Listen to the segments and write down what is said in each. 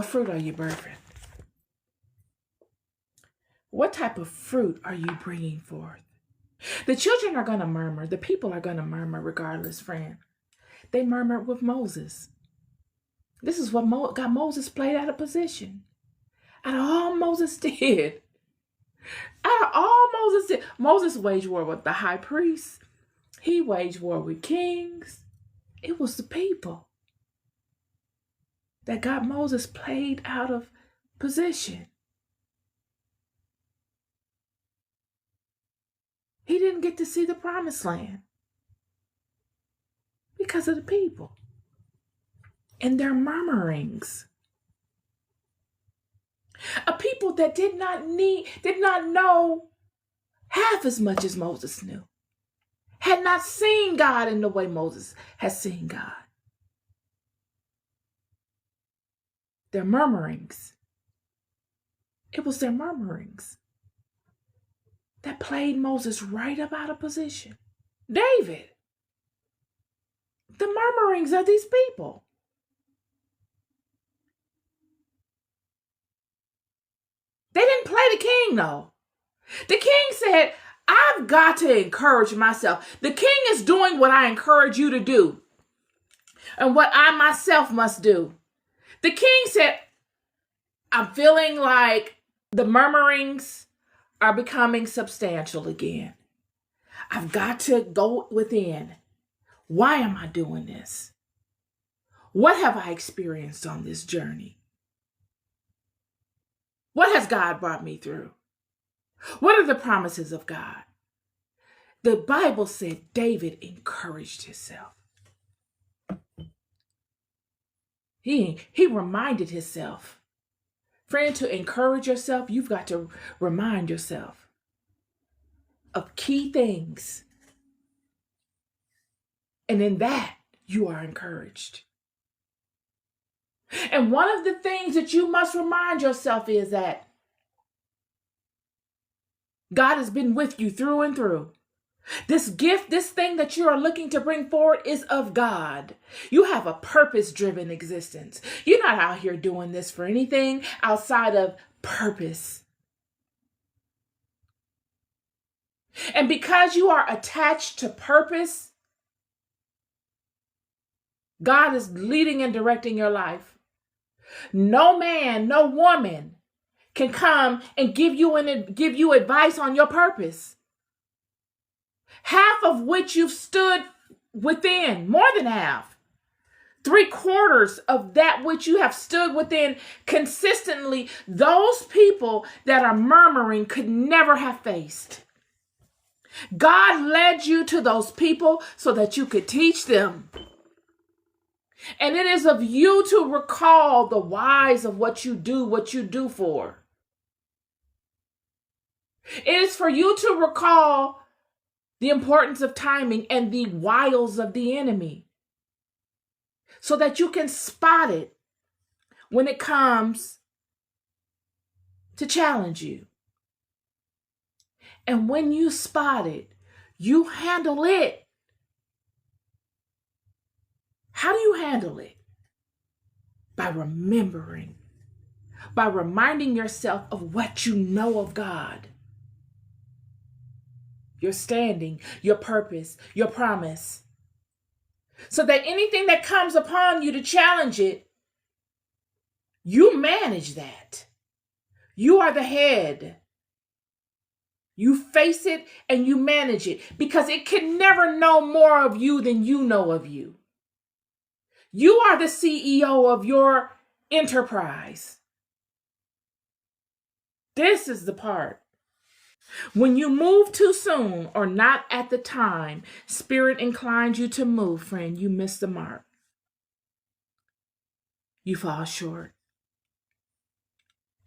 fruit are you birthing? What type of fruit are you bringing forth? The children are going to murmur. The people are going to murmur regardless, friend. They murmured with Moses. This is what got Moses played out of position. Out of all Moses did. Out of all Moses did. Moses waged war with the high priest. He waged war with kings. It was the people that got Moses played out of position. He didn't get to see the promised land because of the people and their murmurings. A people that did not know half as much as Moses knew, had not seen God in the way Moses has seen God. Their murmurings. It was their murmurings that played Moses right up out of position. David. The murmurings of these people. They didn't play the king, though. The king said, I've got to encourage myself. The king is doing what I encourage you to do and what I myself must do. The king said, I'm feeling like the murmurings are becoming substantial again. I've got to go within. Why am I doing this? What have I experienced on this journey? What has God brought me through? What are the promises of God? The Bible said David encouraged himself. He reminded himself. Friend, to encourage yourself, you've got to remind yourself of key things. And in that, you are encouraged. And one of the things that you must remind yourself is that God has been with you through and through. This gift, this thing that you are looking to bring forward is of God. You have a purpose-driven existence. You're not out here doing this for anything outside of purpose. And because you are attached to purpose, God is leading and directing your life. No man, no woman can come and give you advice on your purpose. Half of which you've stood within, more than half. 3/4 of that which you have stood within consistently, those people that are murmuring could never have faced. God led you to those people so that you could teach them. And it is of you to recall the whys of what you do for. It is for you to recall the importance of timing and the wiles of the enemy so that you can spot it when it comes to challenge you. And when you spot it, you handle it. How do you handle it? By remembering, by reminding yourself of what you know of God. Your standing, your purpose, your promise. So that anything that comes upon you to challenge it, you manage that. You are the head. You face it and you manage it because it can never know more of you than you know of you. You are the CEO of your enterprise. This is the part. When you move too soon or not at the time Spirit inclines you to move, friend, you miss the mark. You fall short.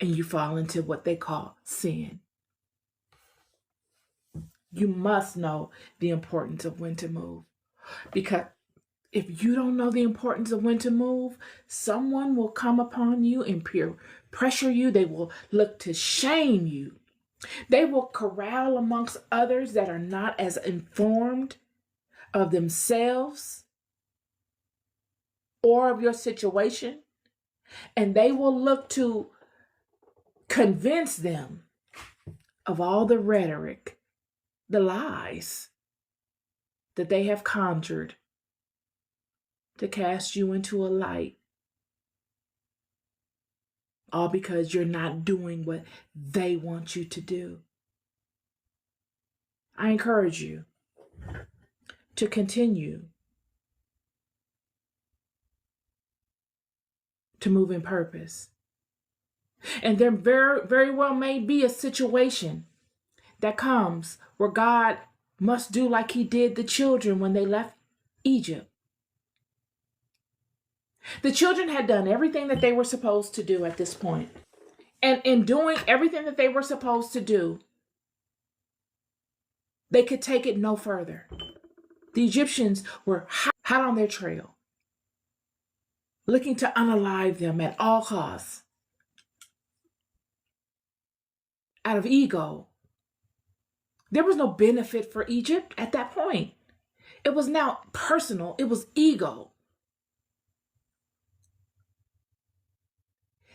And you fall into what they call sin. You must know the importance of when to move. Because if you don't know the importance of when to move, someone will come upon you and peer pressure you. They will look to shame you. They will corral amongst others that are not as informed of themselves or of your situation. And they will look to convince them of all the rhetoric, the lies that they have conjured to cast you into a light, all because you're not doing what they want you to do. I encourage you to continue to move in purpose. And there very, very well may be a situation that comes where God must do like he did the children when they left Egypt. The children had done everything that they were supposed to do at this point. And in doing everything that they were supposed to do, they could take it no further. The Egyptians were hot on their trail, looking to unalive them at all costs. Out of ego. There was no benefit for Egypt at that point. It was now personal. It was ego.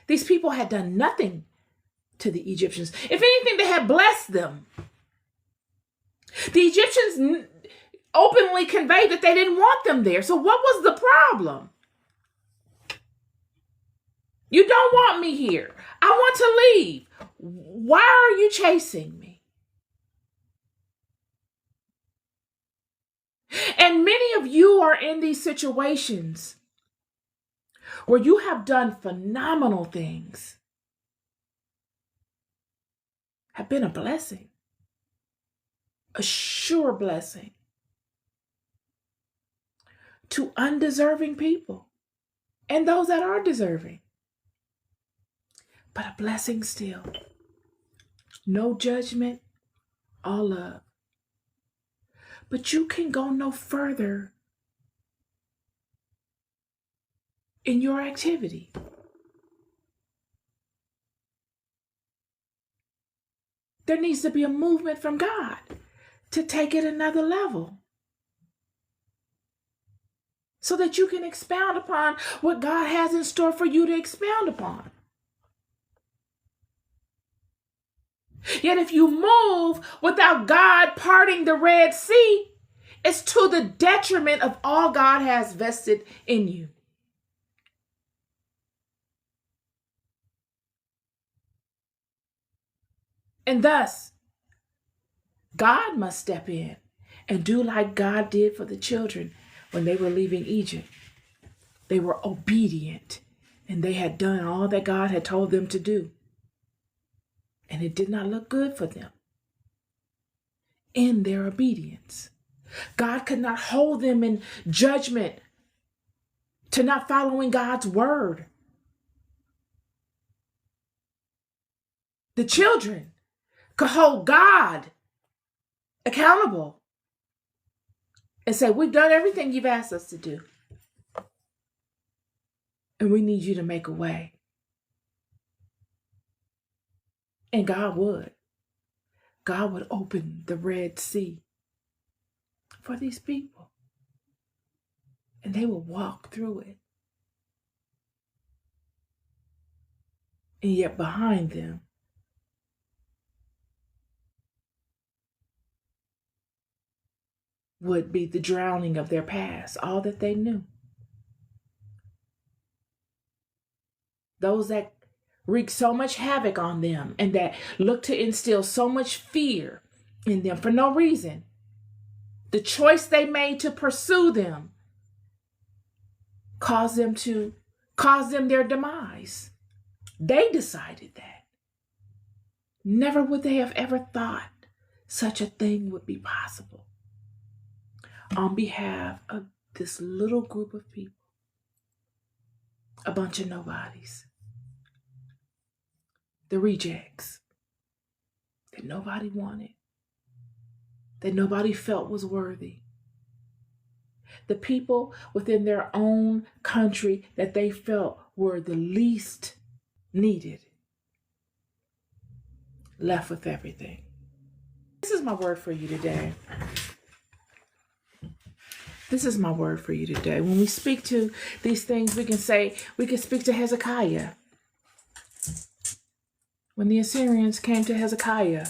These people had done nothing to the Egyptians. If anything, they had blessed them. The Egyptians openly conveyed that they didn't want them there. So what was the problem? You don't want me here. I want to leave. Why are you chasing me? And many of you are in these situations where you have done phenomenal things, have been a blessing, a sure blessing to undeserving people and those that are deserving, but a blessing still. No judgment, all love. But you can go no further in your activity. There needs to be a movement from God to take it another level so that you can expound upon what God has in store for you to expound upon. Yet if you move without God parting the Red Sea, it's to the detriment of all God has vested in you. And thus, God must step in and do like God did for the children when they were leaving Egypt. They were obedient and they had done all that God had told them to do. And it did not look good for them in their obedience. God could not hold them in judgment to not following God's word. The children could hold God accountable and say, we've done everything you've asked us to do, and we need you to make a way. And God would. God would open the Red Sea for these people. And they would walk through it. And yet behind them would be the drowning of their past, all that they knew. Those that wreak so much havoc on them and that look to instill so much fear in them for no reason. The choice they made to pursue them caused them their demise. They decided that. Never would they have ever thought such a thing would be possible on behalf of this little group of people, a bunch of nobodies. The rejects that nobody wanted, that nobody felt was worthy. The people within their own country that they felt were the least needed, left with everything. This is my word for you today. This is my word for you today. When we speak to these things, we can speak to Hezekiah. When the Assyrians came to Hezekiah